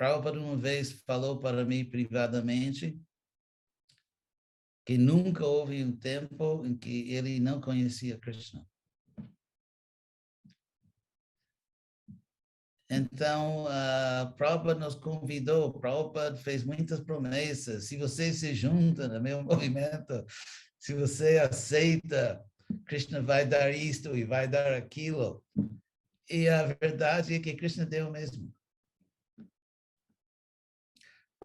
Prabhupada uma vez falou para mim privadamente que nunca houve um tempo em que ele não conhecia Krishna. Então, Prabhupada nos convidou, Prabhupada fez muitas promessas. Se você se junta no meu movimento, se você aceita, Krishna vai dar isto e vai dar aquilo. E a verdade é que Krishna deu mesmo.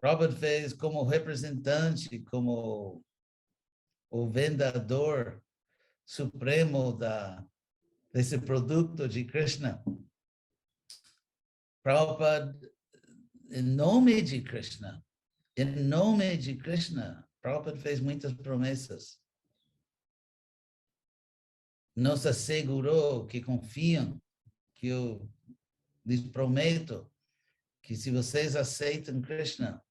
Prabhupada fez como representante, como o vendedor supremo desse produto de Krishna. Prabhupada, em nome de Krishna, Prabhupada fez muitas promessas. Nos assegurou que confiam, que eu lhes prometo que se vocês aceitam Krishna,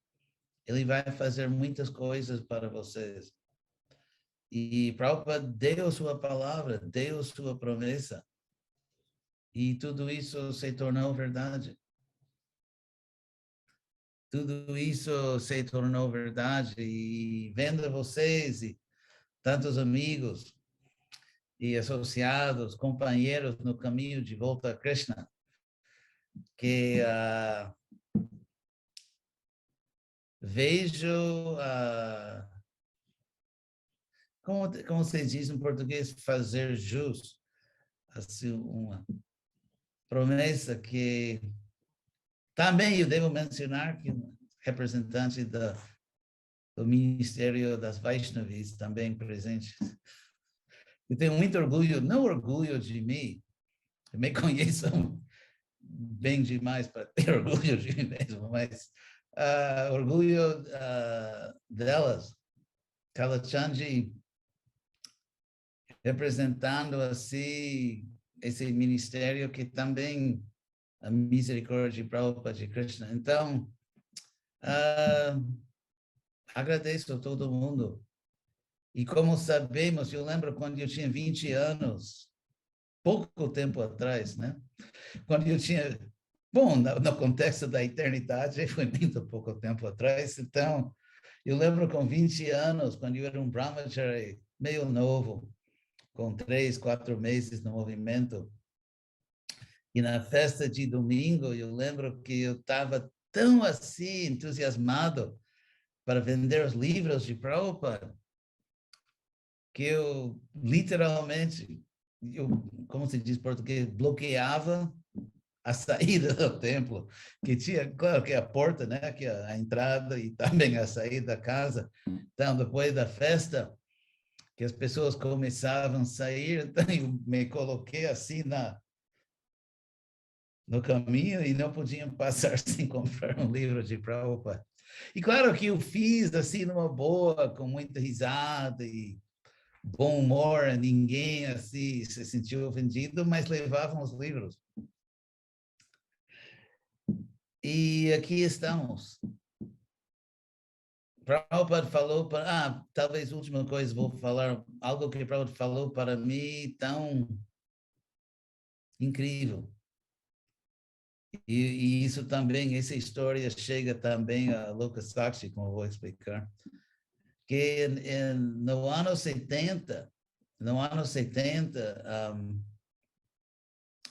ele vai fazer muitas coisas para vocês. E Prabhupada deu sua palavra, deu sua promessa. E tudo isso se tornou verdade. Tudo isso se tornou verdade. E vendo vocês e tantos amigos e associados, companheiros no caminho de volta a Krishna, que vejo, como se diz em português, fazer jus, assim, uma promessa que também eu devo mencionar que representante do Ministério das Vaishnavis também presente. Eu tenho muito orgulho, não orgulho de mim, eu me conheço bem demais para ter orgulho de mim mesmo, mas orgulho delas. Kalachandji representando assim esse ministério que também a misericórdia de Prabhupada de Krishna. Então, agradeço a todo mundo. E como sabemos, eu lembro quando eu tinha 20 anos, pouco tempo atrás, né? Quando eu tinha, bom, no contexto da eternidade, foi muito pouco tempo atrás, então, eu lembro com 20 anos, quando eu era um brahmachari meio novo, com 3, 4 meses no movimento, e na festa de domingo, eu lembro que eu estava tão assim, entusiasmado para vender os livros de Prabhupada, que eu literalmente, como se diz em português, bloqueava a saída do templo, que tinha, claro, que a porta, né, que a entrada e também a saída da casa. Então, depois da festa, que as pessoas começavam a sair, então eu me coloquei assim no caminho e não podiam passar sem comprar um livro de Prabhupada. E claro que eu fiz assim numa boa, com muita risada e bom humor, ninguém assim se sentiu ofendido, mas levavam os livros. E aqui estamos. Prabhupada falou para, talvez última coisa, vou falar algo que Prabhupada falou para mim tão incrível. E isso também, essa história chega também a Lokasakshi, como eu vou explicar, que no ano 70,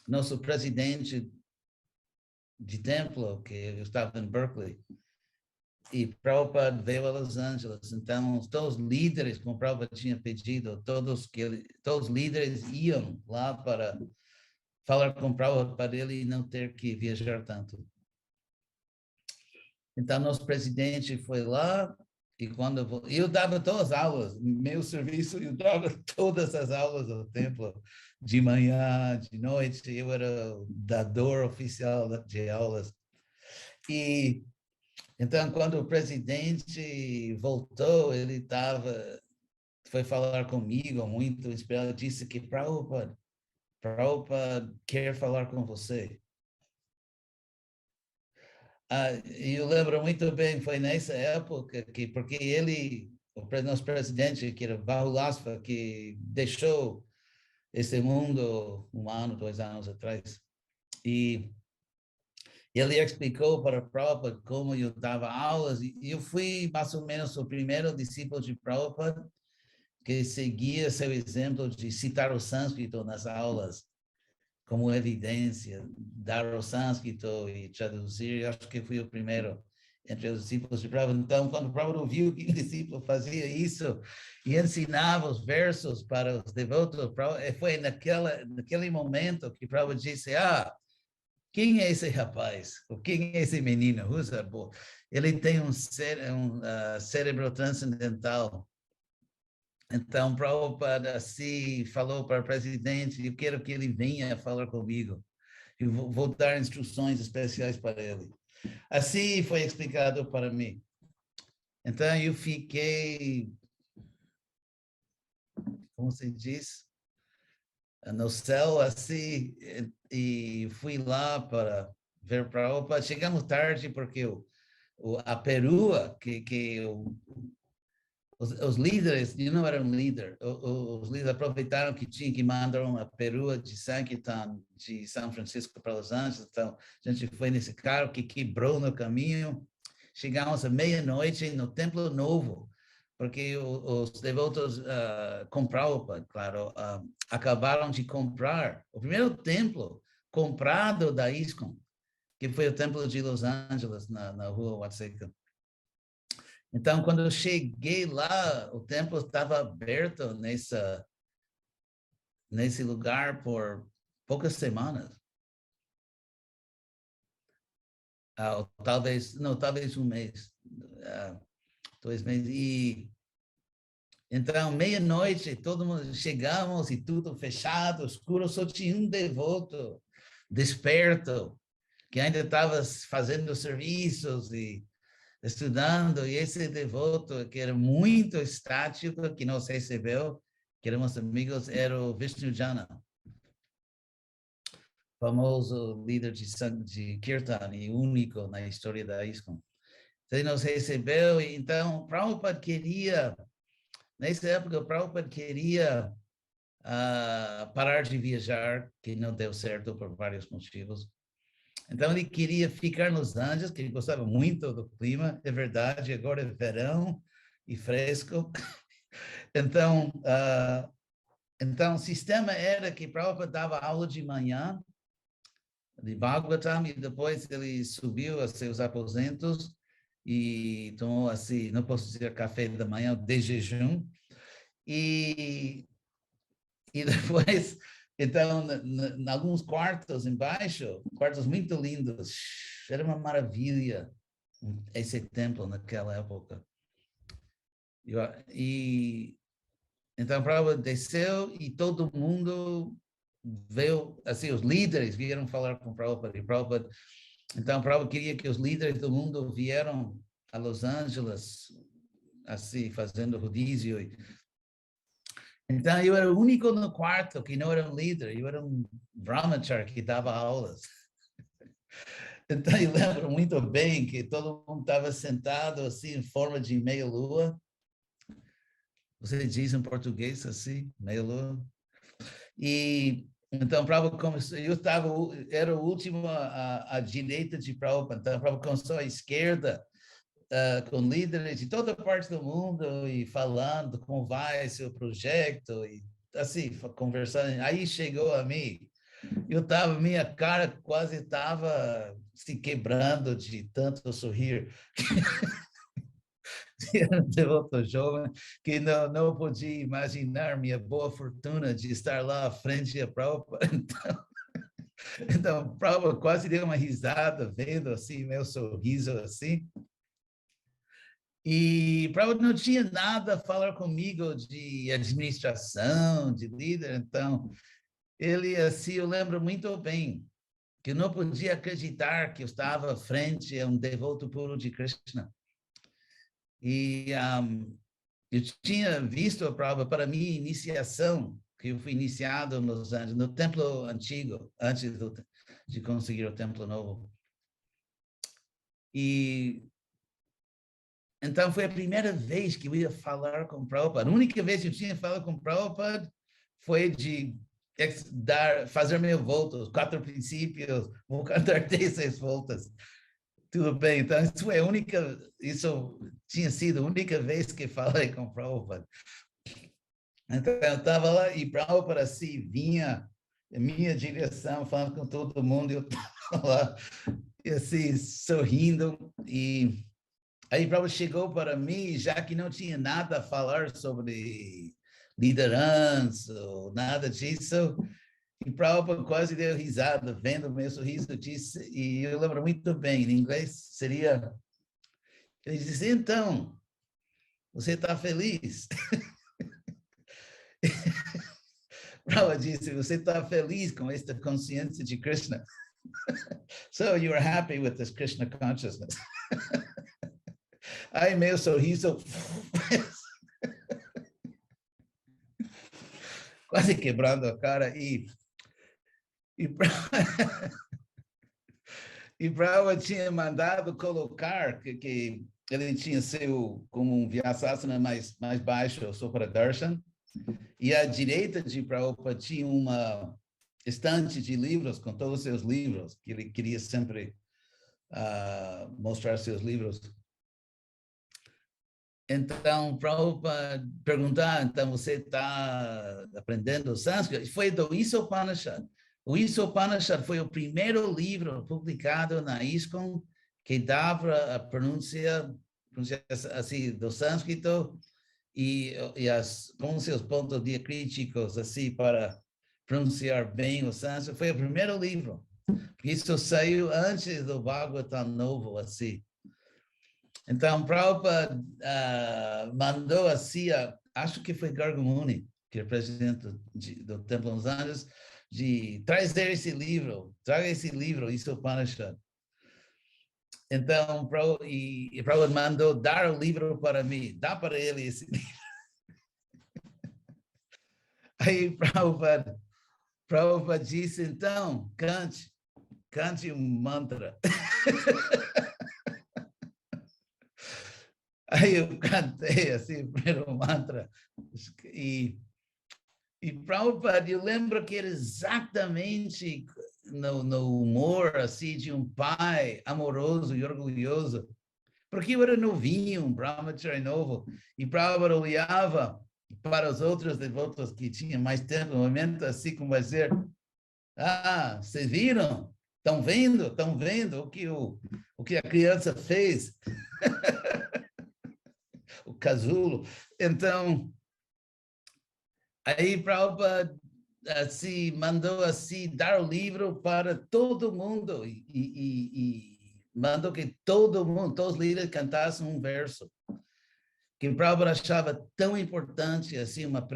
nosso presidente de templo, que eu estava em Berkeley, e Prabhupada veio a Los Angeles. Então, todos os líderes, como Prabhupada tinha pedido, todos os líderes iam lá para falar com Prabhupada para ele não ter que viajar tanto. Então, nosso presidente foi lá e quando eu dava todas as aulas, meu serviço, eu dava todas as aulas do templo, de manhã, de noite, eu era o dador oficial de aulas. E então, quando o presidente voltou, ele foi falar comigo muito inspirado, disse que Prabhupada quer falar com você. E eu lembro muito bem, foi nessa época porque o nosso presidente, que era Bahulasva, que deixou esse mundo 1 ano, 2 anos atrás, e Ele explicou para Prabhupada como eu dava aulas, e eu fui mais ou menos o primeiro discípulo de Prabhupada que seguia seu exemplo de citar o sânscrito nas aulas como evidência, dar o sânscrito e traduzir. Eu acho que fui o primeiro entre os discípulos de Prabhupada. Então, quando Prabhupada viu que um discípulo fazia isso e ensinava os versos para os devotos, foi naquele momento que Prabhupada disse, quem é esse rapaz? Quem é esse menino? Ele tem um cérebro transcendental. Então, Prabhupada assim falou para o presidente, eu quero que ele venha falar comigo. Eu vou dar instruções especiais para ele. Assim foi explicado para mim. Então, eu fiquei, como se diz, no céu, assim, e fui lá para ver Prabhupada. Chegamos tarde porque a perua que os líderes, eu não era um líder, os líderes aproveitaram que tinha que mandar uma perua de Sankirtan de São Francisco para Los Angeles, então a gente foi nesse carro que quebrou no caminho, chegamos à meia-noite no Templo Novo, porque os devotos compraram, claro, acabaram de comprar o primeiro templo comprado da ISKCON, que foi o Templo de Los Angeles, na rua Huasteca. Então, quando eu cheguei lá, o templo estava aberto nesse lugar por poucas semanas. Talvez um mês, 2 meses. E então, meia-noite, todo mundo chegamos e tudo fechado, escuro, só tinha um devoto desperto, que ainda estava fazendo serviços e estudando, e esse devoto, que era muito estático, que nos recebeu, que éramos amigos, era o Vishnu Jana, famoso líder de Kirtan e único na história da ISKCON. Ele nos recebeu, e então Prabhupada queria, nessa época, Prabhupada queria parar de viajar, que não deu certo por vários motivos. Então, ele queria ficar nos Andes, que ele gostava muito do clima, é verdade, agora é verão e fresco. Então, o sistema era que Prabhupada dava aula de manhã, de Bhagavatam, e depois ele subiu a seus aposentos e tomou, assim, não posso dizer café da manhã, de jejum, e depois, então, em alguns quartos embaixo, quartos muito lindos, era uma maravilha esse templo naquela época. E então, Prabhupada desceu e todo mundo veio, assim, os líderes vieram falar com Prabhupada. E Prabhupada, então, Prabhupada queria que os líderes do mundo vieram a Los Angeles, assim, fazendo rodízio. Então, eu era o único no quarto que não era um líder, eu era um brahmachari que dava aulas. Então, eu lembro muito bem que todo mundo estava sentado, assim, em forma de meia-lua. Você diz em português assim, meia-lua? E então, Prabhupada começou, era o último à direita de Prabhupada, então Prabhupada começou à esquerda, com líderes de toda parte do mundo e falando como vai seu projeto e assim, conversando. Aí chegou a mim, minha cara quase estava se quebrando de tanto sorrir. Era um devoto jovem que não podia imaginar minha boa fortuna de estar lá à frente da Prabhupada. Então Prabhupada quase deu uma risada, vendo assim, meu sorriso assim. E Prabhupada não tinha nada a falar comigo de administração, de líder, então ele, assim, eu lembro muito bem, que eu não podia acreditar que eu estava à frente a um devoto puro de Krishna. E eu tinha visto a prova para minha iniciação, que eu fui iniciado no templo antigo, antes de conseguir o templo novo. E então foi a primeira vez que eu ia falar com Prabhupada. A única vez que eu tinha falado com Prabhupada foi de fazer 1000 voltas, 4 princípios, vou cantar 16 voltas. Tudo bem, então isso tinha sido a única vez que falei com Prabhupada. Então eu estava lá e Prabhupada assim vinha em minha direção, falando com todo mundo, eu estava lá, e assim, sorrindo, e aí Prabhupada chegou para mim, já que não tinha nada a falar sobre liderança, ou nada disso, e Prabhupada quase deu risada, vendo o meu sorriso, disse, e eu lembro muito bem, em inglês seria, ele disse, então, você está feliz? Prabhupada disse, você está feliz com esta consciência de Krishna? So you are happy with this Krishna consciousness. Aí meu sorriso quase quebrando a cara e Prabhupada tinha mandado colocar que ele tinha seu como um Vyasasana mais baixo, só para Darshan, e à direita de Prabhupada tinha uma estante de livros com todos os seus livros, que ele queria sempre mostrar seus livros. Então, Prabhupada perguntar, então você está aprendendo sânscrito? Foi do Isopanishad. O Isopanishad foi o primeiro livro publicado na ISKCON que dava a pronúncia assim, do sânscrito e com seus pontos diacríticos assim para pronunciar bem o sânscrito. Foi o primeiro livro. Isso saiu antes do Bhagavatam novo, assim. Então, Prabhupada mandou assim, acho que foi Gargamuni, que é presidente do Templo dos Anjos, de trazer esse livro, traga esse livro, isso é Upanishad. Então, Prabhupada mandou dar o livro para mim, dá para ele esse livro. Aí Prabhupada disse, então, cante um mantra. Aí eu cantei assim, o primeiro mantra, e Prabhupada, eu lembro que era exatamente no humor assim, de um pai amoroso e orgulhoso, porque eu era novinho, um brahmachari novo, e Prabhupada olhava para os outros devotos que tinham mais tempo, no momento assim como vai ser, vocês viram? Estão vendo o que a criança fez? O casulo. Então, aí Prabhupada assim, mandou assim, dar o livro para todo mundo e mandou que todo mundo, todos os líderes cantassem um verso. Que Prabhupada achava tão importante, assim, uma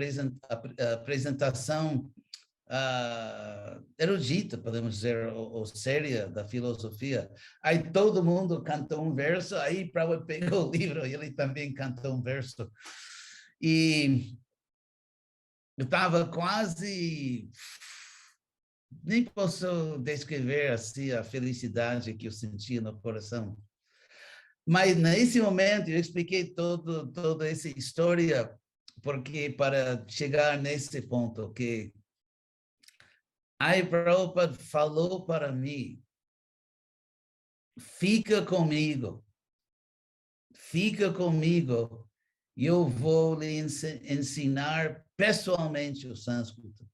apresentação erudita, podemos dizer, ou séria da filosofia. Aí todo mundo cantou um verso, aí Prabhupada pegou o livro e ele também cantou um verso. E eu estava quase... Nem posso descrever assim a felicidade que eu sentia no coração. Mas nesse momento eu expliquei toda essa história porque para chegar nesse ponto que aí Prabhupada falou para mim, fica comigo e eu vou lhe ensinar pessoalmente o sânscrito.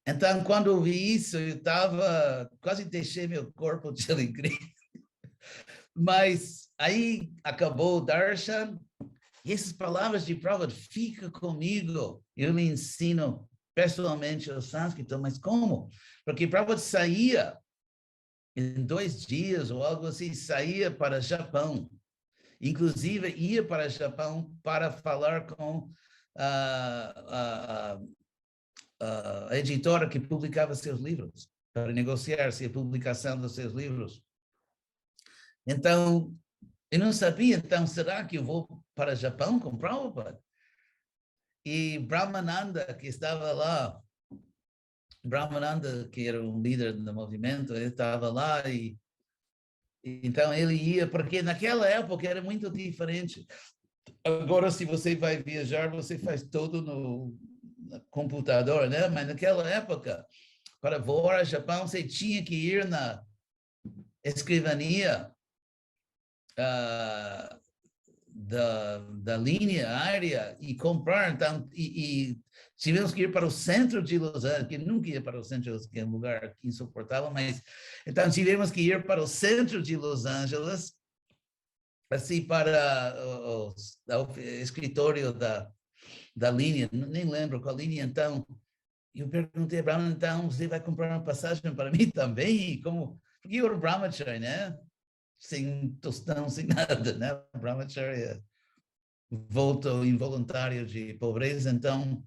Então, quando eu vi isso, eu quase deixei meu corpo de alegria. Mas aí acabou o Darshan, e essas palavras de Prabhupada, fica comigo, eu lhe ensino pessoalmente o sânscrito, mas como? Porque Prabhupada saía em 2 dias ou algo assim, saía para o Japão. Inclusive, ia para o Japão para falar com a editora que publicava seus livros, para negociar-se a publicação dos seus livros. Então, eu não sabia, então, será que eu vou para o Japão com Prabhupada? E Brahmananda, que estava lá, Brahmananda, que era um líder do movimento, ele estava lá e então ele ia, porque naquela época era muito diferente. Agora, se você vai viajar, você faz tudo no computador, né? Mas naquela época, para voar ao Japão, você tinha que ir na escrivania da linha aérea e comprar. Então, e tivemos que ir para o centro de Los Angeles, que nunca ia para o centro, que é um lugar insuportável, mas então tivemos que ir para o centro de Los Angeles, assim, para o escritório da linha, nem lembro qual linha, então, eu perguntei para ela, então, você vai comprar uma passagem para mim também? Como? Porque eu era brahmachari, né? Sem tostão, sem nada, né? Brahmachari é voto involuntário de pobreza, então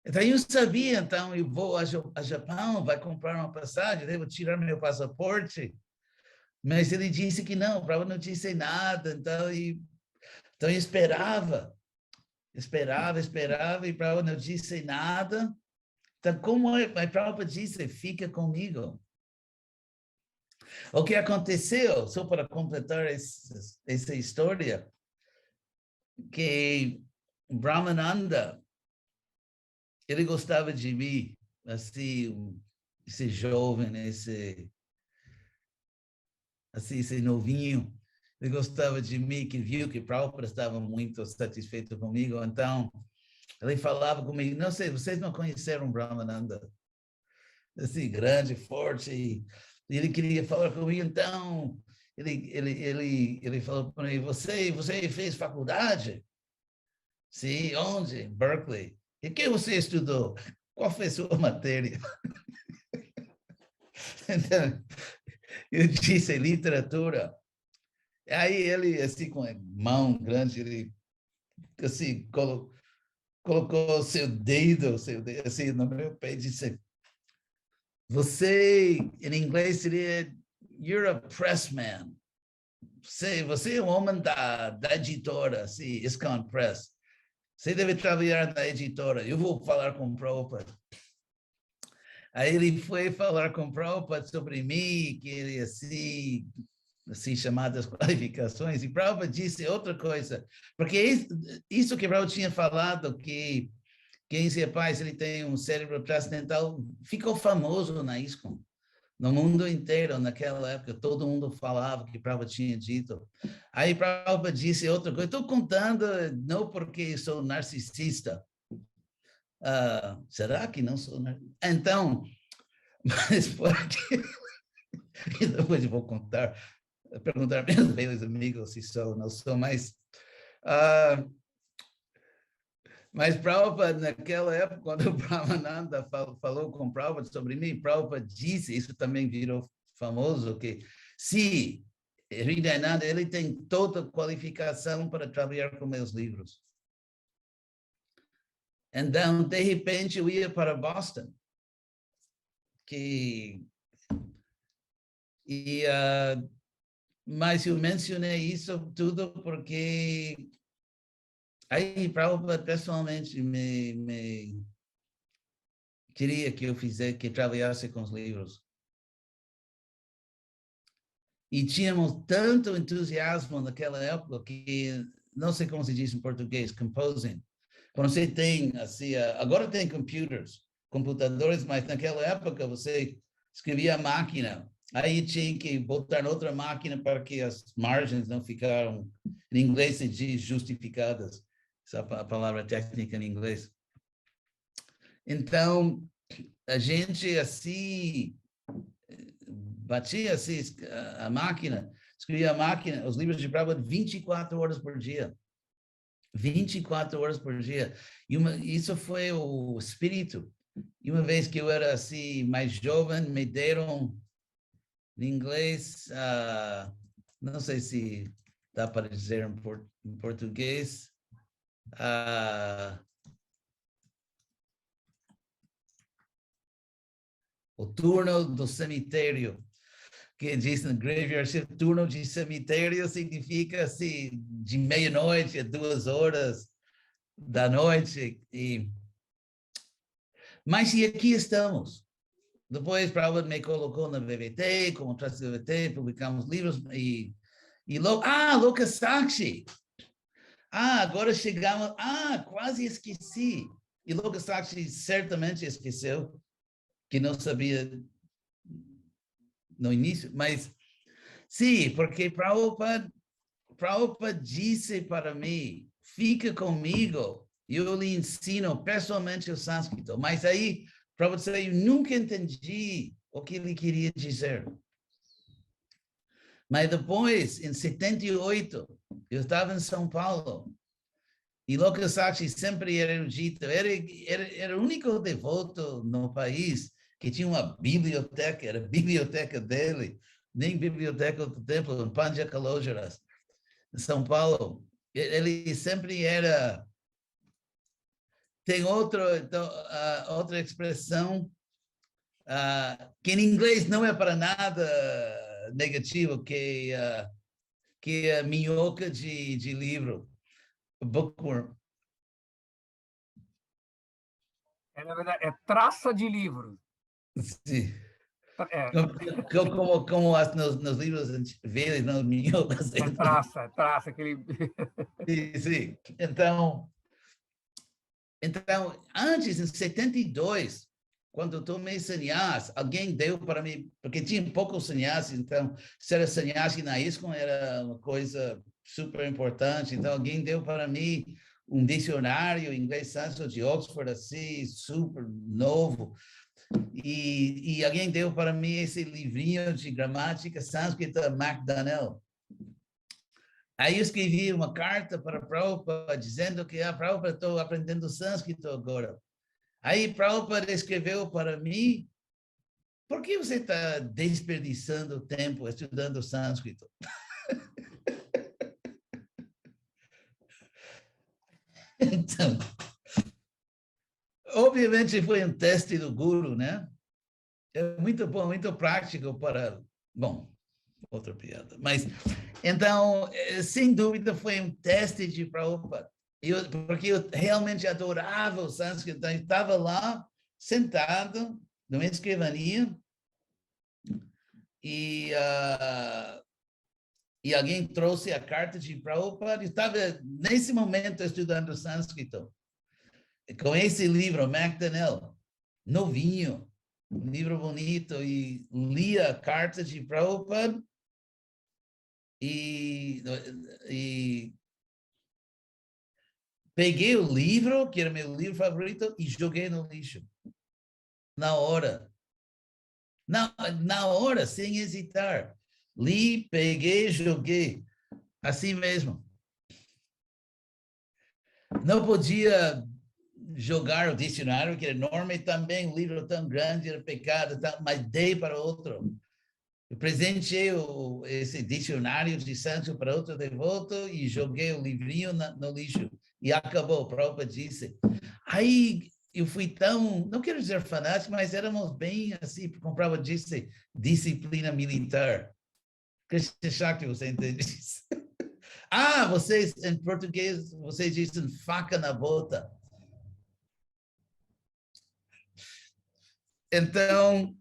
eu sabia, então eu vou a Japão, vai comprar uma passagem, devo tirar meu passaporte, mas ele disse que não, para não disse nada, então eu esperava, e para não disse nada. Então, como a própria disse, fica comigo. O que aconteceu, só para completar essa história, que Brahmananda, ele gostava de mim, assim, esse jovem, esse novinho, ele gostava de mim, que viu que Prabhupada estava muito satisfeito comigo, então ele falava comigo, não sei, vocês não conheceram Brahmananda, assim, grande, forte, e ele queria falar comigo, então ele falou para mim, você fez faculdade? Sim, onde? Berkeley. E o que você estudou? Qual foi a sua matéria? Então, eu disse literatura. Aí ele, assim, com a mão grande, ele, assim, colocou seu dedo, assim, no meu pé e disse, você, em inglês, seria, you're a pressman. Você é um homem da editora, assim, ISKCON Press. Você deve trabalhar na editora. Eu vou falar com o Prabhupada. Aí ele foi falar com o Prabhupada sobre mim, que ele, assim chamadas qualificações, e Prabhupada disse outra coisa, porque isso que Prabhupada tinha falado, que quem se é pai, se ele tem um cérebro transcendental, ficou famoso na ISKCON, no mundo inteiro, naquela época, todo mundo falava que Prabhupada tinha dito. Aí Prabhupada disse outra coisa, estou contando não porque sou narcisista, será que não sou narcisista? Então, mas porque, e depois eu vou perguntar a meus velhos amigos se sou ou não sou, mas Prabhupada, naquela época, quando o Brahmananda falou com Prabhupada sobre mim, Prabhupada disse, isso também virou famoso, que se Hridayananda, ele tem toda a qualificação para trabalhar com meus livros. Então, de repente, eu ia para Boston, mas eu mencionei isso tudo porque aí Prabhupada pessoalmente me queria que eu fizesse, que trabalhasse com os livros. E tínhamos tanto entusiasmo naquela época que, não sei como se diz em português, composing. Quando você tem, assim, agora tem computadores, mas naquela época você escrevia a máquina, aí tinha que botar outra máquina para que as margens não ficaram, em inglês se diz justificadas, essa é a palavra técnica em inglês. Então, a gente, assim, batia assim, a máquina, escrevia a máquina, os livros de Prabhupada 24 horas por dia. 24 horas por dia. Isso foi o espírito. E uma vez que eu era assim, mais jovem, me deram em inglês, não sei se dá para dizer em português, o turno do cemitério, que diz no graveyard shift, turno de cemitério significa assim, de meia-noite a 2 horas da noite. Mas e aqui estamos. Depois, Prabhupada me colocou na BVT, como traste da BVT, publicamos livros, E Lokasakshi. Agora chegamos. Quase esqueci. E Lokasakshi certamente esqueceu, que não sabia no início, mas sim, porque Prabhupada disse para mim, fica comigo, eu lhe ensino pessoalmente o sânscrito. Mas aí, Prabhupada, eu nunca entendi o que ele queria dizer. Mas depois, em 78, eu estava em São Paulo, e Lokasakshi sempre era erudito, era o único devoto no país que tinha uma biblioteca, era a biblioteca dele, nem biblioteca do templo, em Panjakalojaras, em São Paulo. Ele sempre era... Tem outra expressão, que em inglês não é para nada negativo, que é minhoca de livro, bookworm. Na verdade, é traça de livro. Sim. É. Como nos livros velhos, nas minhocas. É traça. Aquele... Sim. Então, antes, em 72, quando eu tomei sannyas, alguém deu para mim, porque tinha poucos sannyas, então, ser sannyasi na ISKCON era uma coisa super importante, então alguém deu para mim um dicionário inglês sânscrito de Oxford, assim, super novo, e alguém deu para mim esse livrinho de gramática sânscrita MacDonnell. Aí eu escrevi uma carta para Prabhupada dizendo que Prabhupada, estou aprendendo sânscrito agora. Aí Prabhupada escreveu para mim, por que você está desperdiçando tempo estudando sânscrito? Então, obviamente foi um teste do guru, né? É muito bom, muito prático para... Bom, outra piada. Mas, então, sem dúvida, foi um teste de Prabhupada. Porque eu realmente adorava o sânscrito. Então, eu estava lá, sentado, numa escrivaninha, e alguém trouxe a carta de Prabhupada. Eu estava, nesse momento, estudando sânscrito. Com esse livro, MacDonnell, novinho, um livro bonito, e li a carta de Prabhupada, e peguei o livro, que era meu livro favorito, e joguei no lixo. Na hora. Na hora, sem hesitar. Li, peguei, joguei. Assim mesmo. Não podia jogar o dicionário, que era enorme, também um livro tão grande, era pecado, mas dei para outro. Eu presenteei esse dicionário de santo para outro devoto e joguei o livrinho no lixo. E acabou, o Prabhupada disse. Aí eu fui tão, não quero dizer fanático, mas éramos bem assim, comprava disciplina militar. Krishna Shakti, você entende isso? Vocês, em português, vocês dizem faca na bota. Então,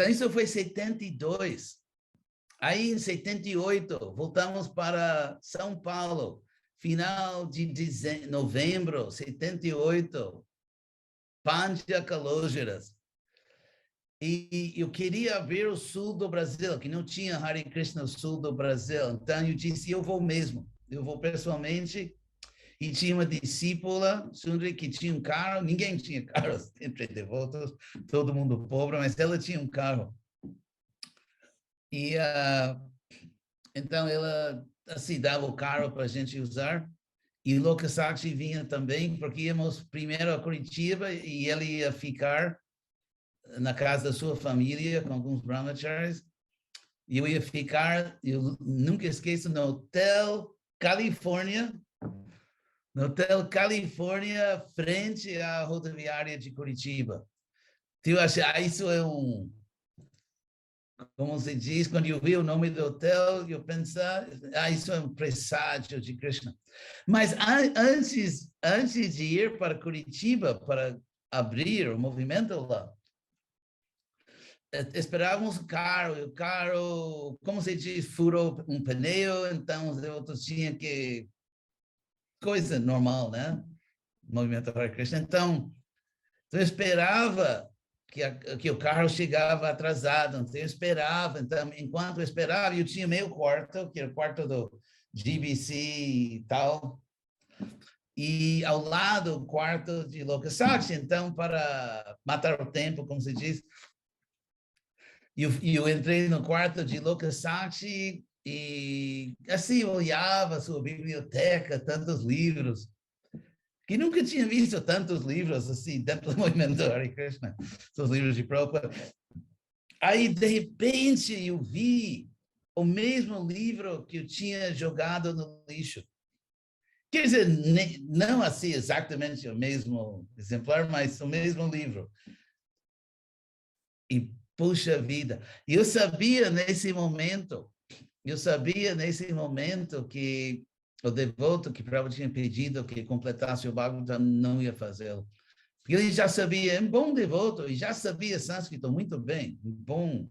isso foi 72. Aí, em 78, voltamos para São Paulo, final de novembro, 78, Panjakalojaras. E eu queria ver o sul do Brasil, que não tinha Hare Krishna no sul do Brasil. Então, eu disse, eu vou mesmo, eu vou pessoalmente. E tinha uma discípula, Sundari, que tinha um carro, ninguém tinha carro entre devotos, todo mundo pobre, mas ela tinha um carro. E então ela assim dava o carro para a gente usar. E Lokasakshi vinha também, porque íamos primeiro a Curitiba e ele ia ficar na casa da sua família com alguns brahmacharis. E eu ia ficar, eu nunca esqueço, no Hotel Califórnia, frente à rodoviária de Curitiba. Eu achei, isso é como se diz, quando eu vi o nome do hotel, eu pensava, isso é um presságio de Krishna. Mas antes de ir para Curitiba, para abrir o movimento lá, esperávamos o carro, como se diz, furou um pneu, então os outros tinham que... Coisa normal, né? Movimento Hare Krishna. Então, eu esperava que o carro chegava atrasado, então eu esperava. Então, enquanto eu esperava, eu tinha meu quarto, que era o quarto do GBC e tal, e ao lado o quarto de Lokasakshi. Então, para matar o tempo, como se diz, eu entrei no quarto de Lokasakshi e assim olhava a sua biblioteca, tantos livros, que nunca tinha visto tantos livros assim dentro do movimento Hare Krishna, os livros de Prabhupada. Aí, de repente, eu vi o mesmo livro que eu tinha jogado no lixo. Quer dizer, não assim exatamente o mesmo exemplar, mas o mesmo livro. E, puxa vida, eu sabia nesse momento que o devoto que Prabhupada tinha pedido que completasse o Bhagavatam não ia fazê-lo. Porque ele já sabia, é um bom devoto, e já sabia sânscrito muito bem, bom.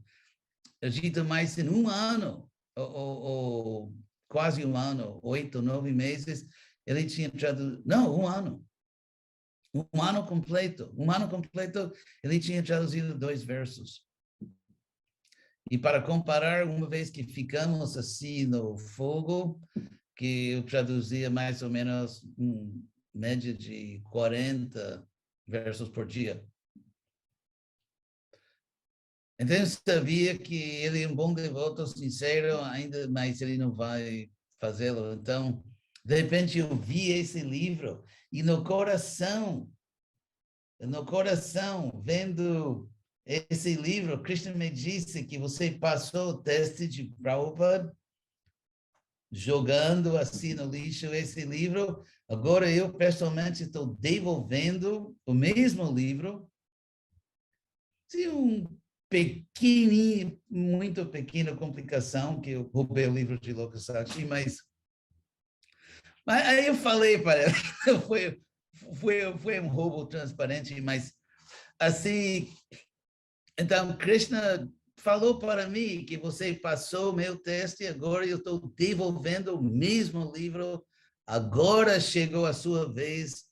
Eu digo mais em um ano, ou quase um ano, 8, 9 meses, ele tinha traduzido, não, um ano completo, ele tinha traduzido 2 versos. E para comparar, uma vez que ficamos assim no fogo, que eu traduzia mais ou menos média de 40 versos por dia. Então, eu sabia que ele é um bom devoto, sincero, ainda, mas ele não vai fazê-lo. Então, de repente, eu vi esse livro e no coração, vendo esse livro, Krishna me disse que você passou o teste de Prabhupada, jogando assim no lixo esse livro. Agora eu, pessoalmente, estou devolvendo o mesmo livro. Sim, muito pequena complicação, que eu roubei o livro de Lokasakshi, mas aí eu falei para ela, foi um roubo transparente, mas assim, então Krishna falou para mim que você passou o meu teste, agora eu estou devolvendo o mesmo livro, agora chegou a sua vez,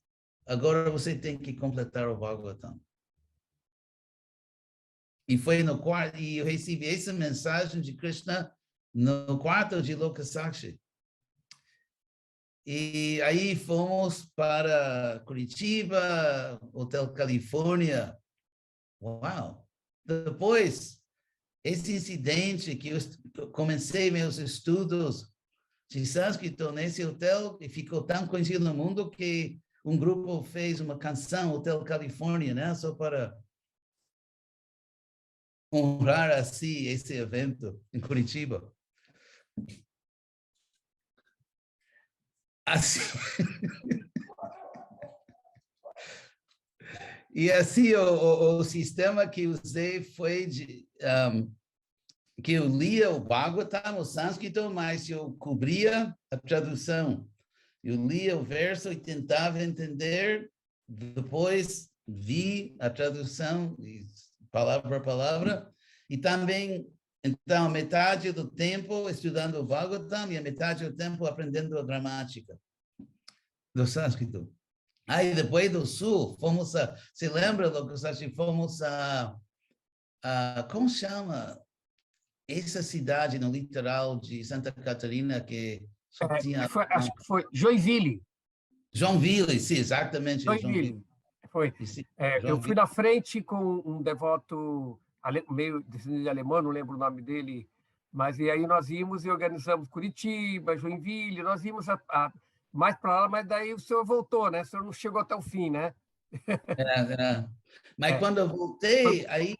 agora você tem que completar o Bhagavatam. E foi no quarto, e eu recebi essa mensagem de Krishna no quarto de Lokasakshi. E aí fomos para Curitiba, Hotel Califórnia. Uau! Depois, esse incidente que eu comecei meus estudos de sânscrito nesse hotel e ficou tão conhecido no mundo que um grupo fez uma canção, Hotel Califórnia, né? Só para honrar assim esse evento em Curitiba. Assim, e assim o sistema que usei foi que eu lia o Bhagavatam no sânscrito, mas eu cobria a tradução. Eu lia o verso e tentava entender, depois vi a tradução, palavra por palavra, e também, então, metade do tempo estudando o Bhagavatam e a metade do tempo aprendendo a gramática do sânscrito. Aí, depois do sul, se lembra, Lucas, fomos como chama essa cidade no litoral de Santa Catarina que só tinha... Acho que foi Joinville. Joinville, sim, exatamente. Joinville. Foi. Eu fui na frente com um devoto meio descendente de alemão, não lembro o nome dele, mas e aí nós íamos e organizamos Curitiba, Joinville, nós íamos mais para lá, mas daí o senhor voltou, né? O senhor não chegou até o fim, né? Mas quando eu voltei, aí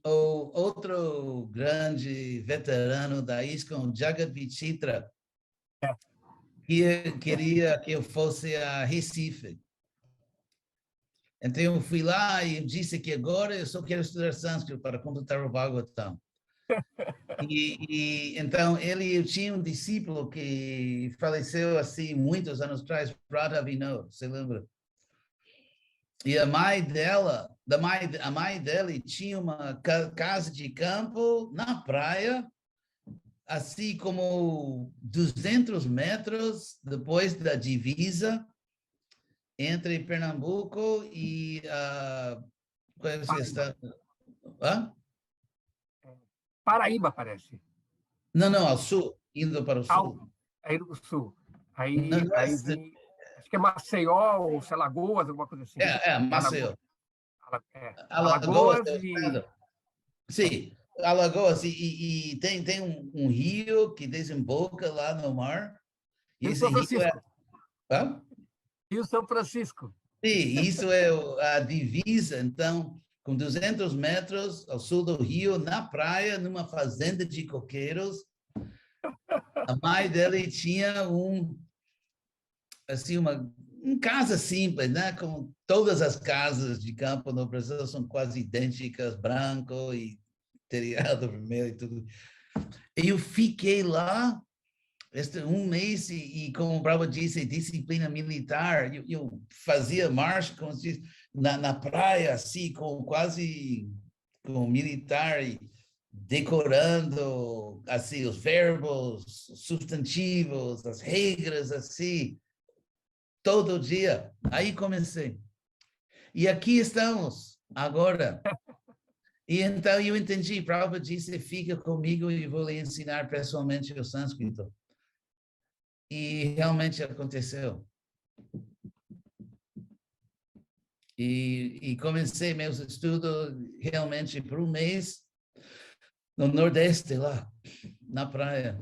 o outro grande veterano da ISKCON, Jagat Vichitra, que queria que eu fosse a Recife. Então eu fui lá e disse que agora eu só quero estudar sânscrito para completar o Bhagavatam. Então eu tinha um discípulo que faleceu assim muitos anos atrás, Radha Vinod, você lembra? E a mãe dela a mãe dele tinha uma casa de campo na praia, assim como 200 metros depois da divisa entre Pernambuco e qual é você está? Hã? Paraíba, parece. Não, ao sul, indo para o sul. Aí no sul. Não, não Aí vim, acho que é Maceió ou se é Alagoas, alguma coisa assim. Maceió. Alagoas, Alagoas e... sim, Alagoas, e tem um rio que desemboca lá no mar, e Rio esse São rio Francisco. Hã? Rio São Francisco. Sim, isso é a divisa, então, com 200 metros ao sul do rio, na praia, numa fazenda de coqueiros, a mãe dele tinha assim, uma casa simples, né? Como todas as casas de campo no Brasil são quase idênticas, branco e telhado vermelho e tudo. Eu fiquei lá um mês e como o Bravo disse, disciplina militar. Eu fazia marcha, como se diz, na praia, assim, com militar, e decorando assim os verbos, substantivos, as regras, assim, todo dia. Aí comecei. E aqui estamos, agora. E então eu entendi, Prabhupada disse, fica comigo e vou lhe ensinar pessoalmente o sânscrito. E realmente aconteceu. E comecei meus estudos realmente por um mês no Nordeste, lá, na praia.